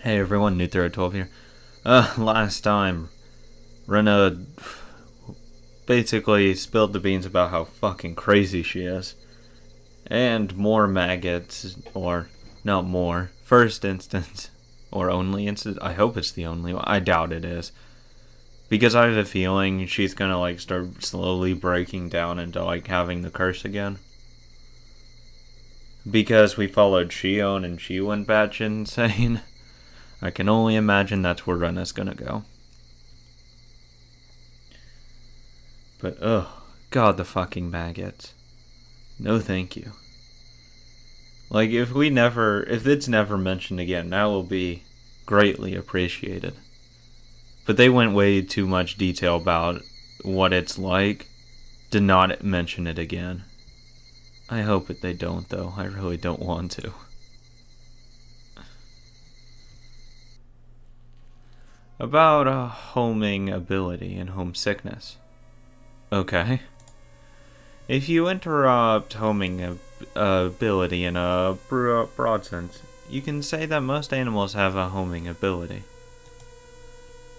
Hey everyone, New 12 here. Last time, Rena basically spilled the beans about how fucking crazy she is. And more maggots, or not more, first instance, or only instance, I hope it's the only one, I doubt it is. Because I have a feeling she's gonna start slowly breaking down into having the curse again. Because we followed Shion and she went batshit insane. I can only imagine that's where Rena's gonna go. But god, the fucking maggots. No thank you. If it's never mentioned again, that will be greatly appreciated. But they went way too much detail about what it's like to not mention it again. I hope that they don't, though. I really don't want to. About a homing ability in homesickness. Okay. If you interrupt homing ability in a broad sense, you can say that most animals have a homing ability.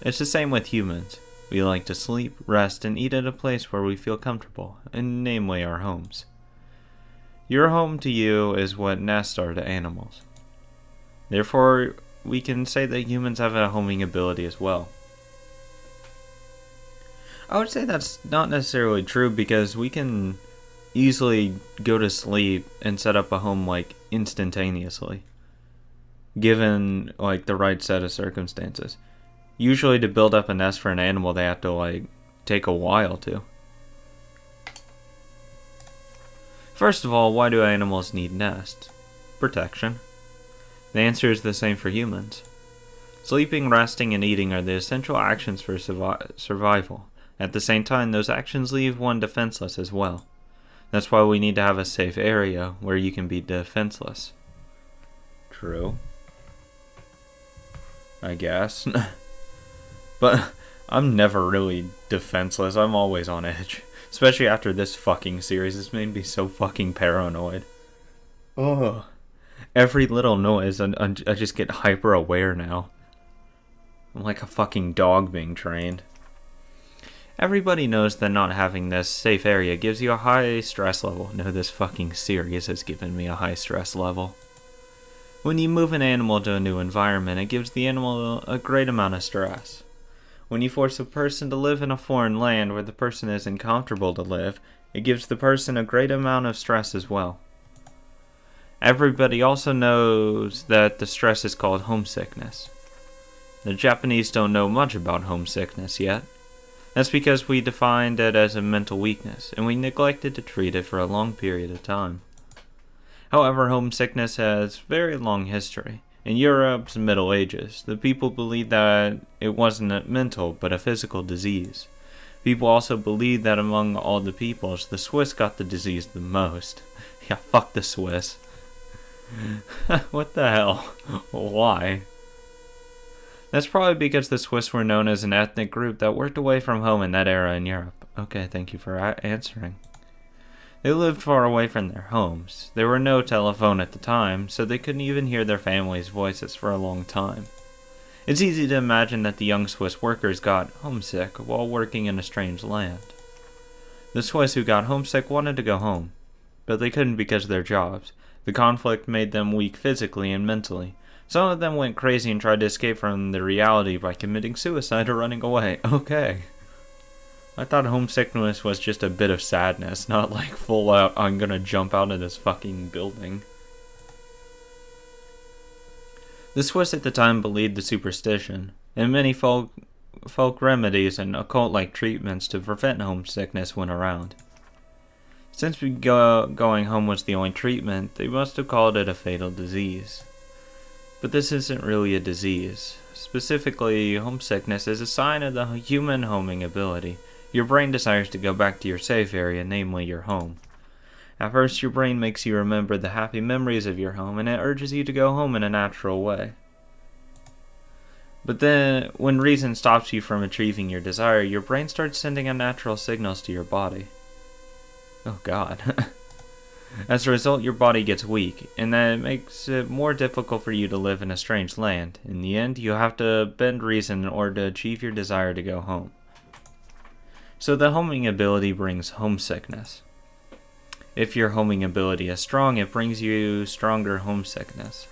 It's the same with humans. We like to sleep, rest, and eat at a place where we feel comfortable, and namely our homes. Your home to you is what nests are to animals. Therefore, we can say that humans have a homing ability as well. I would say that's not necessarily true because we can easily go to sleep and set up a home instantaneously, given the right set of circumstances. Usually to build up a nest for an animal they have to take a while to. First of all, why do animals need nests? Protection. The answer is the same for humans. Sleeping, resting, and eating are the essential actions for survival. At the same time, those actions leave one defenseless as well. That's why we need to have a safe area where you can be defenseless. True. I guess. But I'm never really defenseless. I'm always on edge. Especially after this fucking series. It's made me so fucking paranoid. Ugh. Every little noise, I just get hyper aware now. I'm like a fucking dog being trained. Everybody knows that not having this safe area gives you a high stress level. No, this fucking series has given me a high stress level. When you move an animal to a new environment, it gives the animal a great amount of stress. When you force a person to live in a foreign land where the person isn't comfortable to live, it gives the person a great amount of stress as well. Everybody also knows that the stress is called homesickness. The Japanese don't know much about homesickness yet. That's because we defined it as a mental weakness, and we neglected to treat it for a long period of time. However, homesickness has very long history. In Europe's Middle Ages, the people believed that it wasn't a mental but a physical disease. People also believed that among all the peoples, the Swiss got the disease the most. Yeah, fuck the Swiss. What the hell? Why? That's probably because the Swiss were known as an ethnic group that worked away from home in that era in Europe. Okay, thank you for answering. They lived far away from their homes. There were no telephone at the time, so they couldn't even hear their families' voices for a long time. It's easy to imagine that the young Swiss workers got homesick while working in a strange land. The Swiss who got homesick wanted to go home, but they couldn't because of their jobs. The conflict made them weak physically and mentally. Some of them went crazy and tried to escape from the reality by committing suicide or running away. Okay. I thought homesickness was just a bit of sadness, not full out, I'm gonna jump out of this fucking building. The Swiss at the time believed the superstition, and many folk remedies and occult-like treatments to prevent homesickness went around. Since going home was the only treatment, they must have called it a fatal disease. But this isn't really a disease. Specifically, homesickness is a sign of the human homing ability. Your brain desires to go back to your safe area, namely your home. At first, your brain makes you remember the happy memories of your home, and it urges you to go home in a natural way. But then, when reason stops you from achieving your desire, your brain starts sending unnatural signals to your body. Oh god. As a result, your body gets weak, and that makes it more difficult for you to live in a strange land. In the end, you have to bend reason in order to achieve your desire to go home. So the homing ability brings homesickness. If your homing ability is strong, it brings you stronger homesickness.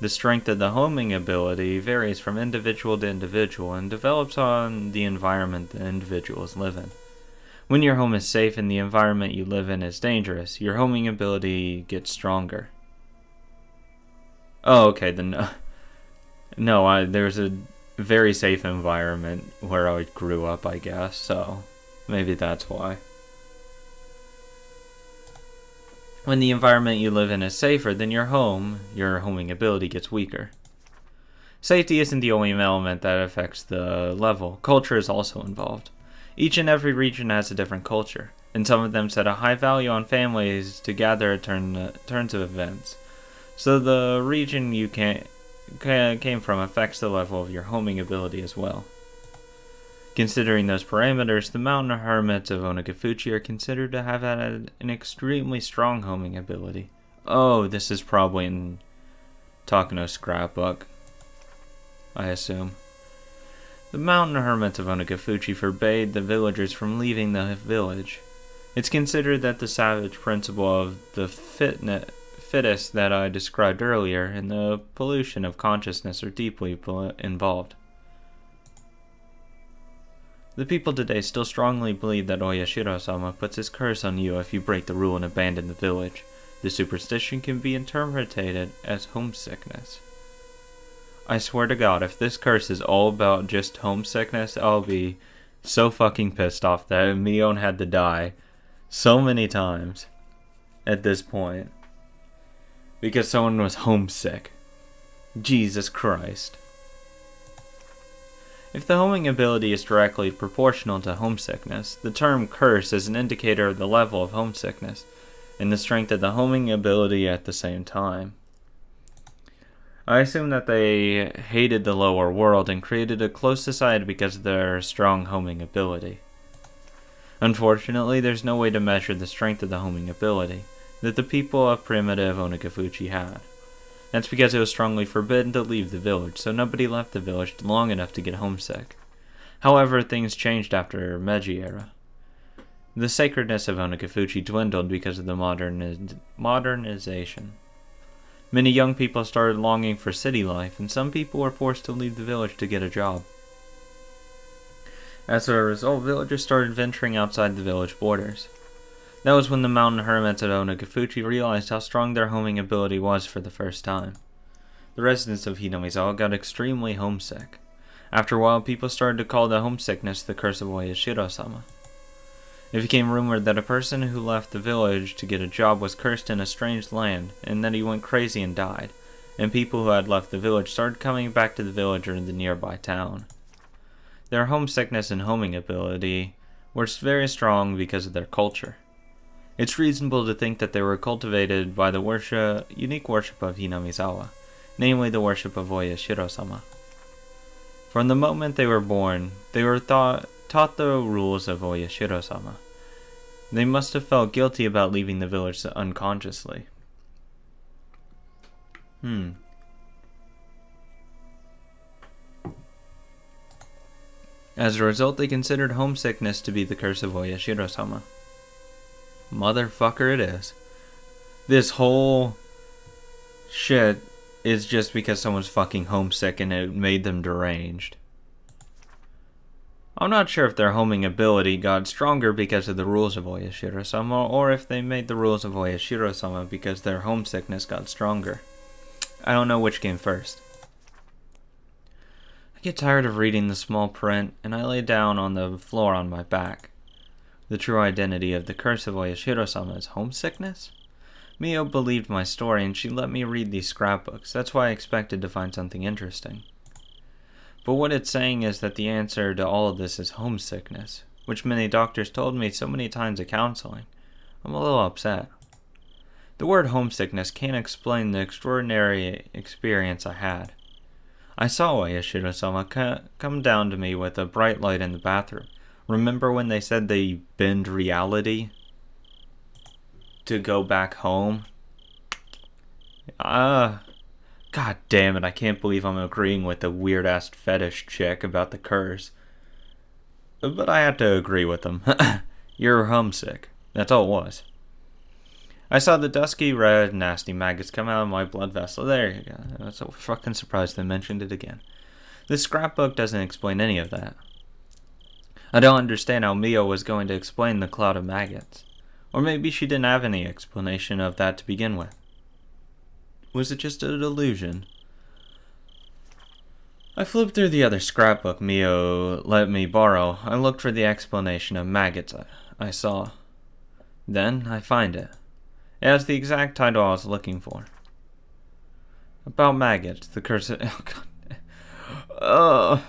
The strength of the homing ability varies from individual to individual and develops on the environment the individuals live in. When your home is safe and the environment you live in is dangerous, your homing ability gets stronger. Oh, okay, then there's a very safe environment where I grew up, I guess, so maybe that's why. When the environment you live in is safer than your homing ability gets weaker. Safety isn't the only element that affects the level. Culture is also involved. Each and every region has a different culture, and some of them set a high value on families to gather at turns of events. So the region you came from affects the level of your homing ability as well. Considering those parameters, the mountain hermits of Onigafuchi are considered to have had an extremely strong homing ability. Oh, this is probably in Takano's scrapbook, I assume. The mountain hermits of Onigafuchi forbade the villagers from leaving the village. It's considered that the savage principle of the fittest that I described earlier and the pollution of consciousness are deeply involved. The people today still strongly believe that Oyashiro-sama puts his curse on you if you break the rule and abandon the village. The superstition can be interpreted as homesickness. I swear to God, if this curse is all about just homesickness, I'll be so fucking pissed off that Miyo had to die so many times at this point because someone was homesick. Jesus Christ. If the homing ability is directly proportional to homesickness, the term curse is an indicator of the level of homesickness and the strength of the homing ability at the same time. I assume that they hated the lower world and created a close society because of their strong homing ability. Unfortunately, there's no way to measure the strength of the homing ability that the people of primitive Onigafuchi had. That's because it was strongly forbidden to leave the village, so nobody left the village long enough to get homesick. However, things changed after Meiji era. The sacredness of Onigafuchi dwindled because of the modernization. Many young people started longing for city life, and some people were forced to leave the village to get a job. As a result, villagers started venturing outside the village borders. That was when the mountain hermits at Onigafuchi realized how strong their homing ability was for the first time. The residents of Hinamizawa got extremely homesick. After a while, people started to call the homesickness the curse of Oyashiro-sama. It became rumored that a person who left the village to get a job was cursed in a strange land, and that he went crazy and died, and people who had left the village started coming back to the village or the nearby town. Their homesickness and homing ability were very strong because of their culture. It's reasonable to think that they were cultivated by the unique worship of Hinamizawa, namely the worship of Oyashiro-sama. From the moment they were born, they were taught the rules of Oyashiro-sama. They must have felt guilty about leaving the village unconsciously. As a result, they considered homesickness to be the curse of Oyashiro-sama. Motherfucker it is. This whole shit is just because someone's fucking homesick and it made them deranged. I'm not sure if their homing ability got stronger because of the rules of Oyashiro-sama, or if they made the rules of Oyashiro-sama because their homesickness got stronger. I don't know which came first. I get tired of reading the small print, and I lay down on the floor on my back. The true identity of the curse of Oyashiro-sama is homesickness? Miyo believed my story, and she let me read these scrapbooks. That's why I expected to find something interesting. But what it's saying is that the answer to all of this is homesickness, which many doctors told me so many times at counseling. I'm a little upset. The word homesickness can't explain the extraordinary experience I had. I saw Oyashiro-sama come down to me with a bright light in the bathroom. Remember when they said they bend reality? to go back home. God damn it, I can't believe I'm agreeing with the weird-ass fetish chick about the curse. But I had to agree with them. You're homesick. That's all it was. I saw the dusky red nasty maggots come out of my blood vessel. There you go. I was so fucking surprised they mentioned it again. This scrapbook doesn't explain any of that. I don't understand how Miyo was going to explain the cloud of maggots. Or maybe she didn't have any explanation of that to begin with. Was it just a delusion? I flipped through the other scrapbook Miyo let me borrow. I looked for the explanation of maggots I saw. Then I find it. It has the exact title I was looking for. About maggots, the curse of... Oh, God.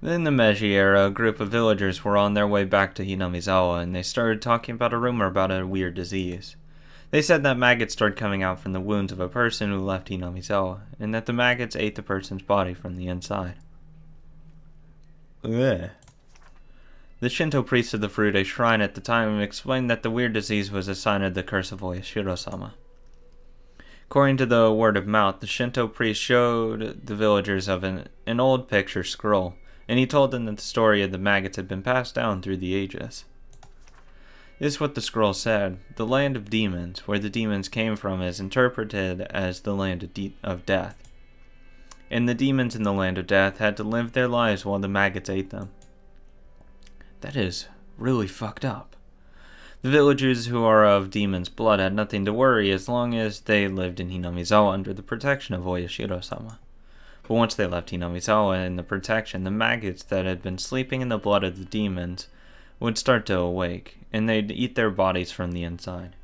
In the Meiji era, a group of villagers were on their way back to Hinamizawa, and they started talking about a rumor about a weird disease. They said that maggots started coming out from the wounds of a person who left Hinamizawa, and that the maggots ate the person's body from the inside. Ugh. The Shinto priest of the Furude shrine at the time explained that the weird disease was a sign of the curse of Oyashiro-sama. According to the word of mouth, the Shinto priest showed the villagers of an old picture scroll, and he told them that the story of the maggots had been passed down through the ages. This is what the scroll said. The land of demons, where the demons came from, is interpreted as the land of death. And the demons in the land of death had to live their lives while the maggots ate them. That is really fucked up. The villagers who are of demons' blood had nothing to worry as long as they lived in Hinamizawa under the protection of Oyashiro-sama. But once they left Hinamizawa in the protection, the maggots that had been sleeping in the blood of the demons would start to awake, and they'd eat their bodies from the inside.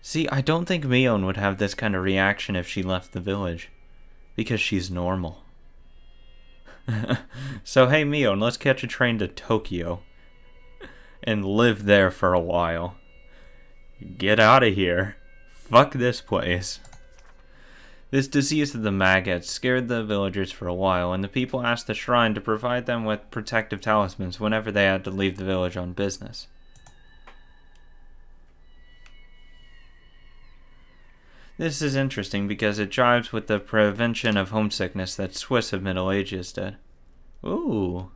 See, I don't think Miyo would have this kind of reaction if she left the village, because she's normal. So hey Miyo, let's catch a train to Tokyo, and live there for a while. Get out of here. Fuck this place. This disease of the maggots scared the villagers for a while, and the people asked the shrine to provide them with protective talismans whenever they had to leave the village on business. This is interesting because it jives with the prevention of homesickness that Swiss of Middle Ages did. Ooh.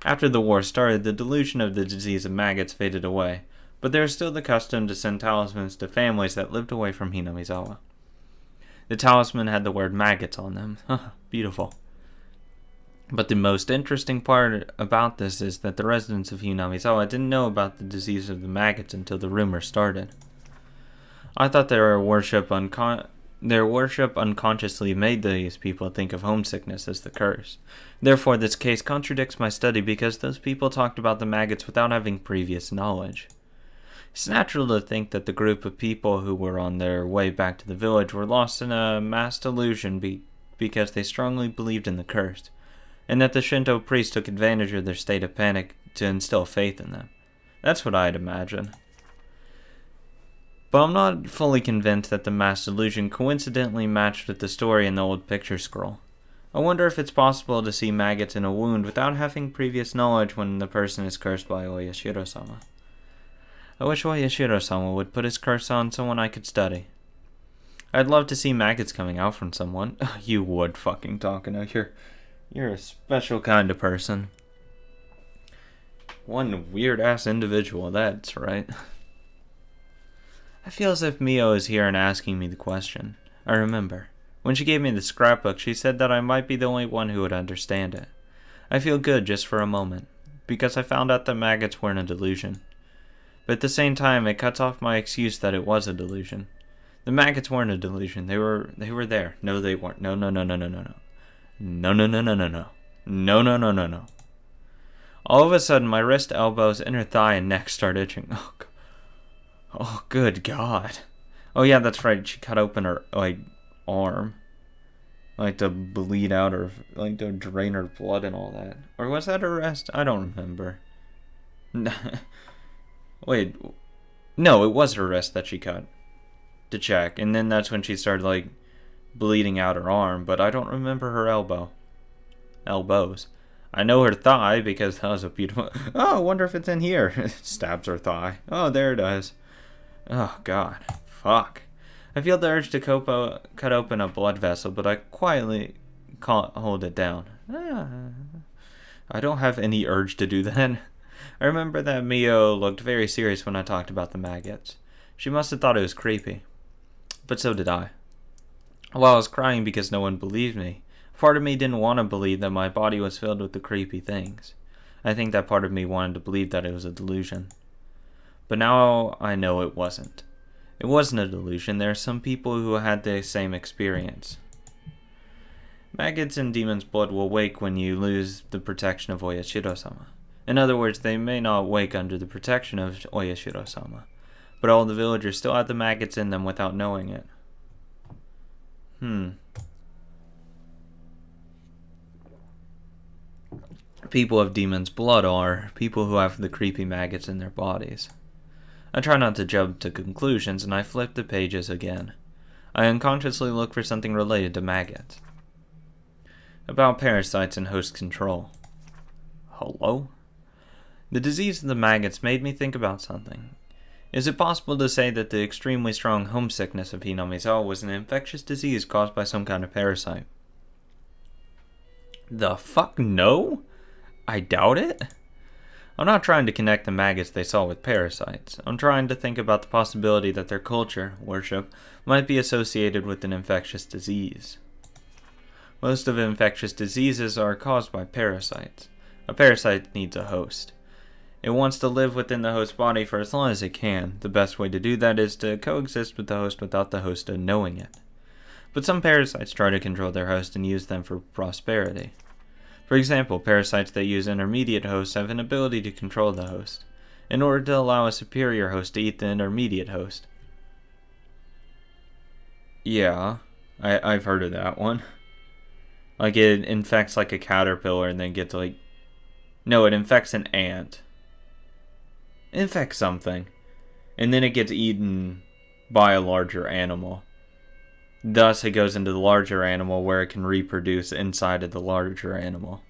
After the war started, the delusion of the disease of maggots faded away, but there is still the custom to send talismans to families that lived away from Hinamizawa. The talisman had the word maggots on them. Beautiful. But the most interesting part about this is that the residents of Hinamizawa didn't know about the disease of the maggots until the rumor started. I thought their worship unconsciously made these people think of homesickness as the curse. Therefore, this case contradicts my study because those people talked about the maggots without having previous knowledge. It's natural to think that the group of people who were on their way back to the village were lost in a mass delusion because they strongly believed in the curse, and that the Shinto priest took advantage of their state of panic to instill faith in them. That's what I'd imagine. But I'm not fully convinced that the mass delusion coincidentally matched with the story in the old picture scroll. I wonder if it's possible to see maggots in a wound without having previous knowledge when the person is cursed by Oyashiro-sama. I wish Oyashiro-sama would put his curse on someone I could study. I'd love to see maggots coming out from someone. You would fucking Takano. You're a special kind of person. One weird-ass individual, that's right. I feel as if Miyo is here and asking me the question. I remember. When she gave me the scrapbook, she said that I might be the only one who would understand it. I feel good just for a moment, because I found out that maggots weren't a delusion. But at the same time, it cuts off my excuse that it was a delusion. The maggots weren't a delusion. They were there. No, they weren't. No. No. All of a sudden, my wrist, elbows, inner thigh, and neck start itching. Oh, good God. Oh, yeah, that's right. She cut open her, arm. To bleed out or, to drain her blood and all that. Or was that her wrist? I don't remember. Wait. No, it was her wrist that she cut. To check. And then that's when she started, bleeding out her arm. But I don't remember her elbows. I know her thigh because that was a beautiful... Oh, I wonder if it's in here. Stabs her thigh. Oh, there it is. Oh, God. Fuck. I feel the urge to cut open a blood vessel, but I quietly can't hold it down. I don't have any urge to do that. I remember that Miyo looked very serious when I talked about the maggots. She must have thought it was creepy. But so did I. While I was crying because no one believed me, part of me didn't want to believe that my body was filled with the creepy things. I think that part of me wanted to believe that it was a delusion. But now I know it wasn't. It wasn't a delusion. There are some people who had the same experience. Maggots in demons' blood will wake when you lose the protection of Oyashiro-sama. In other words, they may not wake under the protection of Oyashiro-sama, but all the villagers still have the maggots in them without knowing it. People of demons' blood are people who have the creepy maggots in their bodies. I try not to jump to conclusions, and I flip the pages again. I unconsciously look for something related to maggots. About parasites and host control. Hello? The disease of the maggots made me think about something. Is it possible to say that the extremely strong homesickness of Hinamizawa was an infectious disease caused by some kind of parasite? The fuck no? I doubt it. I'm not trying to connect the maggots they saw with parasites. I'm trying to think about the possibility that their culture, worship, might be associated with an infectious disease. Most of infectious diseases are caused by parasites. A parasite needs a host. It wants to live within the host body for as long as it can. The best way to do that is to coexist with the host without the host knowing it. But some parasites try to control their host and use them for prosperity. For example, parasites that use intermediate hosts have an ability to control the host, in order to allow a superior host to eat the intermediate host. Yeah, I've heard of that one. Like, it infects like a caterpillar and then gets like... No, it infects an ant. It infects something. And then it gets eaten by a larger animal. Thus, it goes into the larger animal where it can reproduce inside of the larger animal.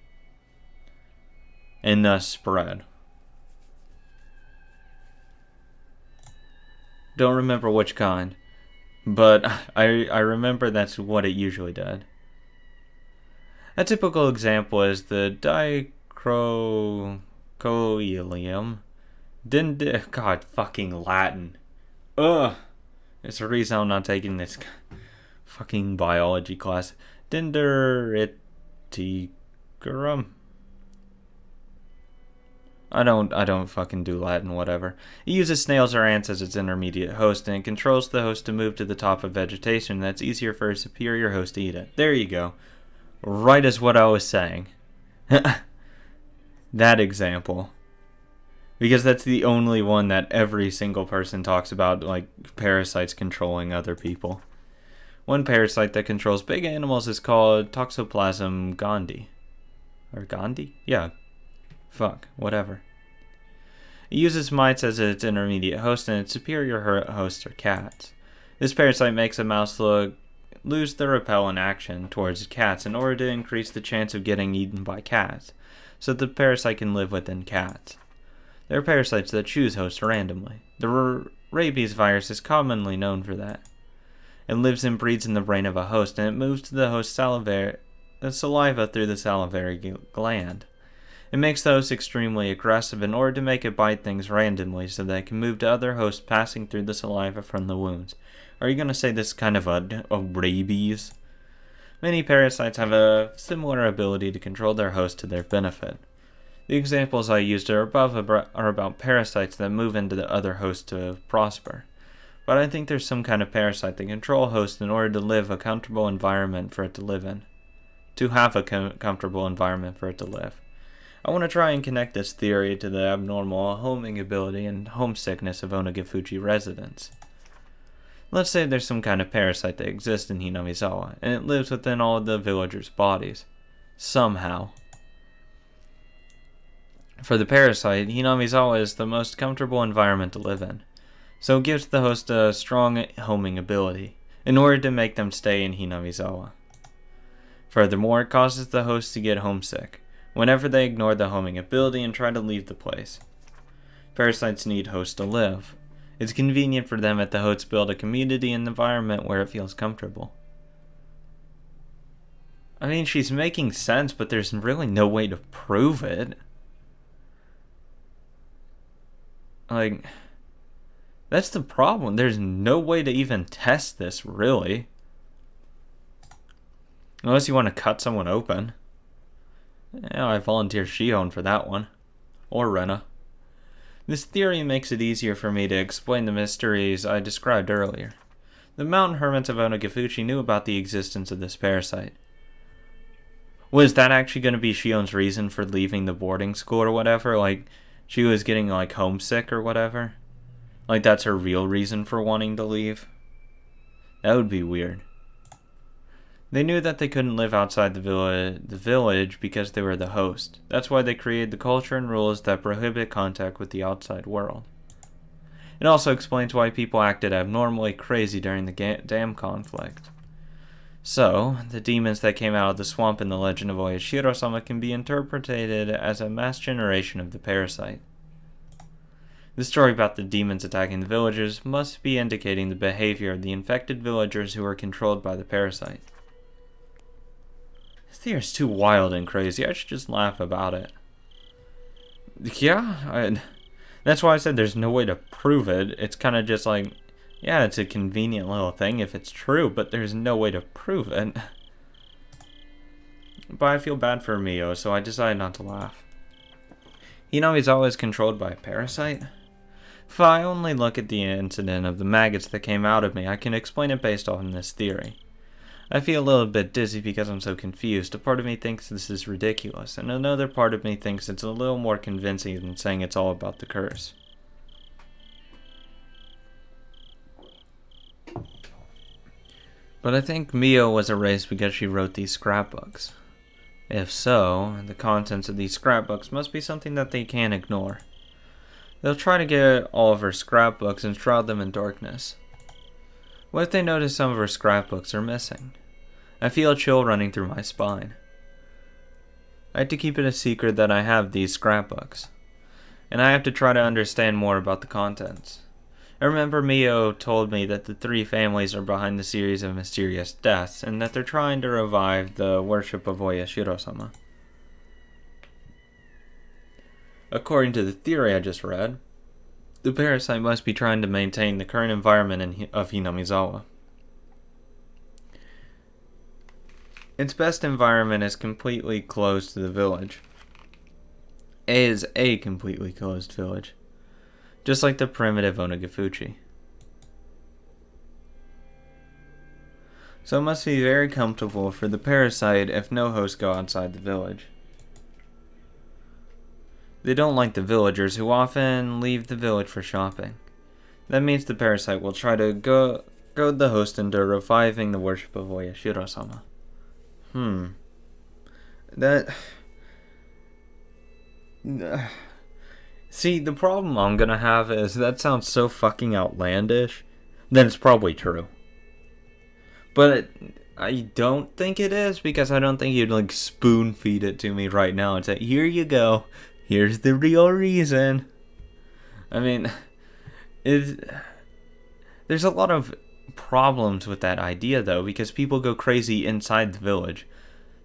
And thus spread. Don't remember which kind. But I remember that's what it usually did. A typical example is the dicrocoelium. God fucking Latin. Ugh. It's the reason I'm not taking this fucking biology class. Dendriticarum. I don't fucking do Latin, whatever. It uses snails or ants as its intermediate host, and it controls the host to move to the top of vegetation that's easier for a superior host to eat it. There you go. Right as what I was saying. That example. Because that's the only one that every single person talks about, like, parasites controlling other people. One parasite that controls big animals is called Toxoplasma gondii. Or gondii? Yeah. Fuck. Whatever. It uses mites as its intermediate host, and its superior hosts are cats. This parasite makes a mouse lose the repellent action towards cats in order to increase the chance of getting eaten by cats, so the parasite can live within cats. There are parasites that choose hosts randomly. The rabies virus is commonly known for that. It lives and breeds in the brain of a host, and it moves to the host's saliva through the salivary gland. It makes the host extremely aggressive in order to make it bite things randomly so that it can move to other hosts passing through the saliva from the wounds. Are you going to say this is kind of a rabies? Many parasites have a similar ability to control their host to their benefit. The examples I used above are about parasites that move into the other host to prosper. But I think there's some kind of parasite that control hosts in order to live a comfortable environment for it to live in. To have a comfortable environment for it to live. I want to try and connect this theory to the abnormal homing ability and homesickness of Onigafuchi residents. Let's say there's some kind of parasite that exists in Hinamizawa, and it lives within all of the villagers' bodies. Somehow. For the parasite, Hinamizawa is the most comfortable environment to live in, so it gives the host a strong homing ability, in order to make them stay in Hinamizawa. Furthermore, it causes the host to get homesick, whenever they ignore the homing ability and try to leave the place. Parasites need hosts to live. It's convenient for them if the hosts build a community and environment where it feels comfortable. I mean, she's making sense, but there's really no way to prove it. Like, that's the problem. There's no way to even test this, really. Unless you want to cut someone open. Yeah, I volunteer Shion for that one. Or Rena. This theory makes it easier for me to explain the mysteries I described earlier. The mountain hermits of Onigafuchi knew about the existence of this parasite. Was that actually going to be Shion's reason for leaving the boarding school or whatever? Like, she was getting, like, homesick or whatever? Like, that's her real reason for wanting to leave? That would be weird. They knew that they couldn't live outside the village because they were the host. That's why they created the culture and rules that prohibit contact with the outside world. It also explains why people acted abnormally crazy during the dam conflict. So, the demons that came out of the swamp in the legend of Oyashiro-sama can be interpreted as a mass generation of the parasite. The story about the demons attacking the villagers must be indicating the behavior of the infected villagers who are controlled by the parasite. This theory is too wild and crazy. I should just laugh about it. Yeah, that's why I said there's no way to prove it. It's kind of just like, yeah, it's a convenient little thing if it's true, but there's no way to prove it. But I feel bad for Miyo, so I decided not to laugh. Hinamizawa is controlled by a parasite? If I only look at the incident of the maggots that came out of me, I can explain it based on this theory. I feel a little bit dizzy because I'm so confused. A part of me thinks this is ridiculous, and another part of me thinks it's a little more convincing than saying it's all about the curse. But I think Miyo was erased because she wrote these scrapbooks. If so, the contents of these scrapbooks must be something that they can't ignore. They'll try to get all of her scrapbooks and shroud them in darkness. What if they notice some of her scrapbooks are missing? I feel a chill running through my spine. I have to keep it a secret that I have these scrapbooks, and I have to try to understand more about the contents. I remember Miyo told me that the three families are behind the series of mysterious deaths, and that they're trying to revive the worship of Oyashiro-sama. According to the theory I just read, the parasite must be trying to maintain the current environment of Hinamizawa. Its best environment is completely closed to the village. Is a completely closed village. Just like the primitive Onigafuchi. So it must be very comfortable for the parasite if no hosts go outside the village. They don't like the villagers, who often leave the village for shopping. That means the parasite will try to goad the host into reviving the worship of Oyashiro-sama. See, the problem I'm gonna have is that sounds so fucking outlandish that it's probably true. But I don't think it is, because I don't think you'd like spoon feed it to me right now and say, here you go, here's the real reason. I mean, there's a lot of problems with that idea though, because people go crazy inside the village.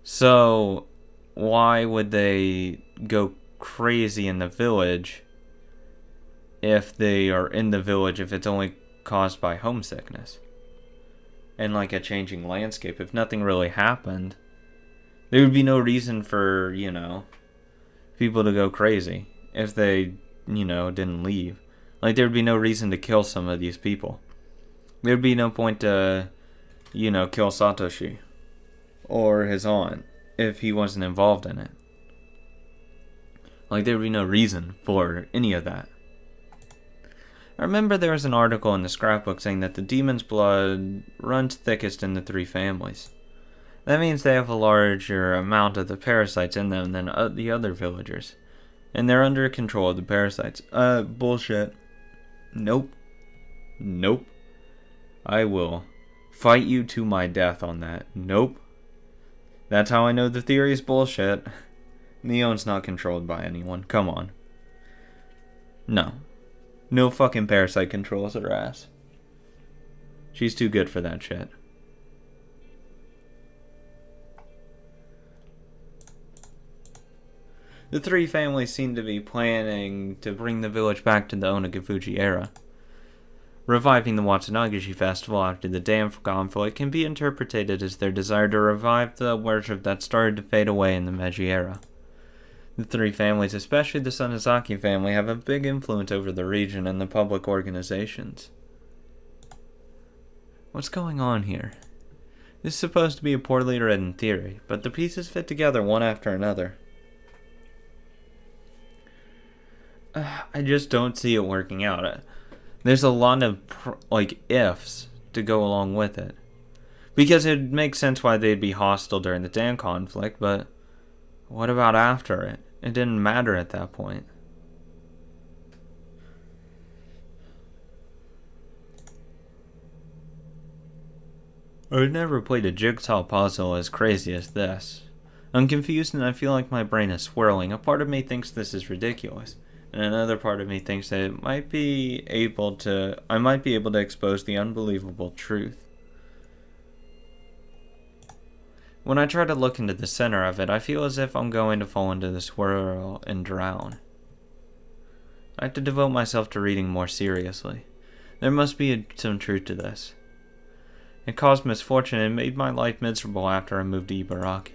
So why would they go crazy in the village if they are in the village if it's only caused by homesickness and like a changing landscape? If nothing really happened, there would be no reason for, people to go crazy if they, didn't leave. Like, there'd be no reason to kill some of these people. There'd be no point to, kill Satoshi or his aunt if he wasn't involved in it. Like, there'd be no reason for any of that. I remember there was an article in the scrapbook saying that the demon's blood runs thickest in the three families. That means they have a larger amount of the parasites in them than the other villagers. And they're under control of the parasites. Bullshit. Nope. I will fight you to my death on that. Nope. That's how I know the theory is bullshit. Neon's not controlled by anyone. Come on. No. No fucking parasite controls her ass. She's too good for that shit. The three families seem to be planning to bring the village back to the Onigafuchi era. Reviving the Watsunagishi festival after the dam conflict can be interpreted as their desire to revive the worship that started to fade away in the Meiji era. The three families, especially the Sonozaki family, have a big influence over the region and the public organizations. What's going on here? This is supposed to be a poorly written theory, but the pieces fit together one after another. I just don't see it working out. There's a lot of ifs to go along with it. Because it makes sense why they'd be hostile during the dam conflict, but what about after it? It didn't matter at that point. I've never played a jigsaw puzzle as crazy as this. I'm confused and I feel like my brain is swirling. A part of me thinks this is ridiculous, and another part of me thinks that I might be able to expose the unbelievable truth. When I try to look into the center of it, I feel as if I'm going to fall into the swirl and drown. I have to devote myself to reading more seriously. There must be some truth to this. It caused misfortune and made my life miserable after I moved to Ibaraki.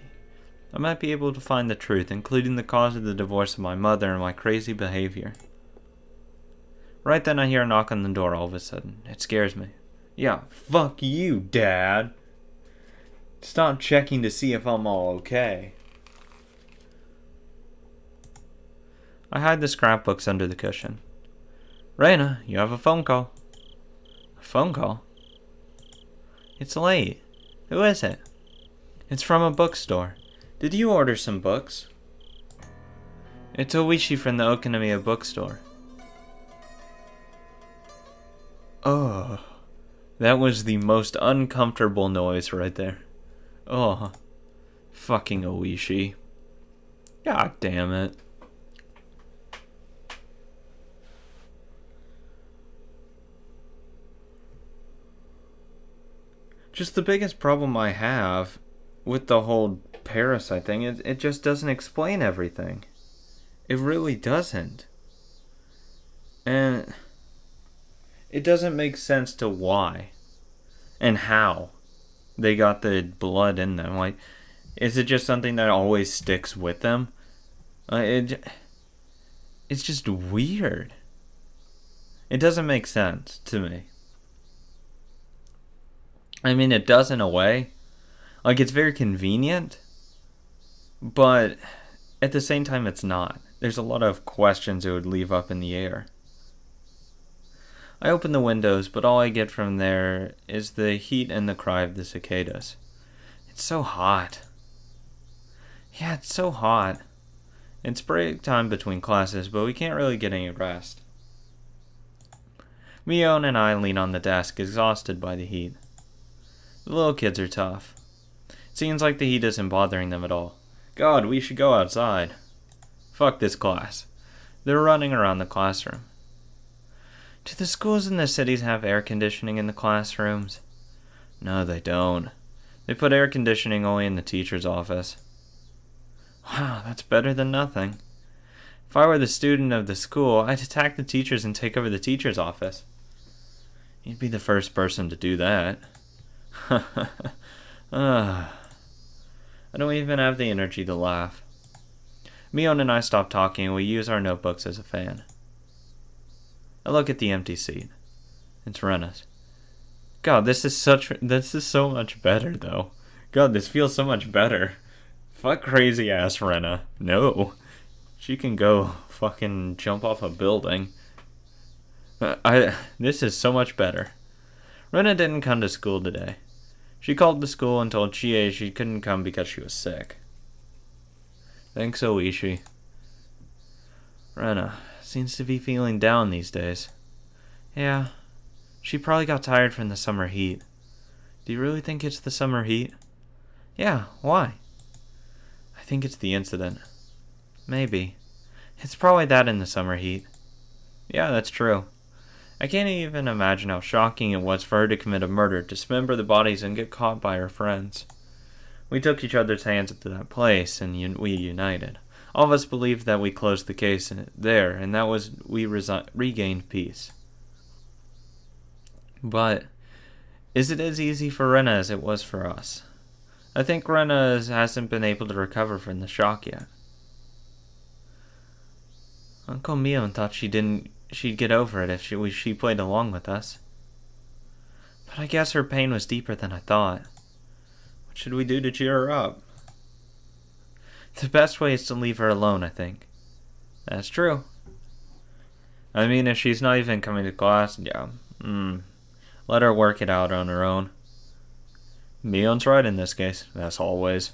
I might be able to find the truth, including the cause of the divorce of my mother and my crazy behavior. Right then I hear a knock on the door all of a sudden. It scares me. Yeah, fuck you, Dad. Stop checking to see if I'm all okay. I hide the scrapbooks under the cushion. Reina, you have a phone call. A phone call? It's late. Who is it? It's from a bookstore. Did you order some books? It's Oyashi from the Okinomiya bookstore. Oh, that was the most uncomfortable noise right there. Oh, fucking Oyashi. God damn it. Just the biggest problem I have with the whole parasite thing is it just doesn't explain everything. It really doesn't. And it doesn't make sense to why and how they got the blood in them. Like, is it just something that always sticks with them? It's just weird. It doesn't make sense to me. I mean, it does in a way. Like, it's very convenient, but at the same time, it's not. There's a lot of questions it would leave up in the air. I open the windows, but all I get from there is the heat and the cry of the cicadas. It's so hot. Yeah, it's so hot. It's break time between classes, but we can't really get any rest. Miyo and I lean on the desk, exhausted by the heat. The little kids are tough. It seems like the heat isn't bothering them at all. God, we should go outside. Fuck this class. They're running around the classroom. Do the schools in the cities have air conditioning in the classrooms? No, they don't. They put air conditioning only in the teacher's office. Wow, that's better than nothing. If I were the student of the school, I'd attack the teachers and take over the teacher's office. You'd be the first person to do that. I don't even have the energy to laugh. Mion and I stop talking and we use our notebooks as a fan. I look at the empty seat. It's Rena's. God, this is so much better though. God, this feels so much better. Fuck crazy ass Rena. No. She can go fucking jump off a building. This is so much better. Rena didn't come to school today. She called the school and told Chie she couldn't come because she was sick. Thanks, Oyashi. Rena seems to be feeling down these days. Yeah, she probably got tired from the summer heat. Do you really think it's the summer heat? Yeah, why? I think it's the incident. Maybe. It's probably that in the summer heat. Yeah, that's true. I can't even imagine how shocking it was for her to commit a murder, dismember the bodies, and get caught by her friends. We took each other's hands to that place, and we united. All of us believed that we closed the case there, and that was we regained peace. But is it as easy for Rena as it was for us? I think Rena hasn't been able to recover from the shock yet. Uncle Miyo thought she'd get over it if she played along with us. But I guess her pain was deeper than I thought. What should we do to cheer her up? The best way is to leave her alone, I think. That's true. I mean, if she's not even coming to class, yeah. Let her work it out on her own. Mion's right in this case, as always.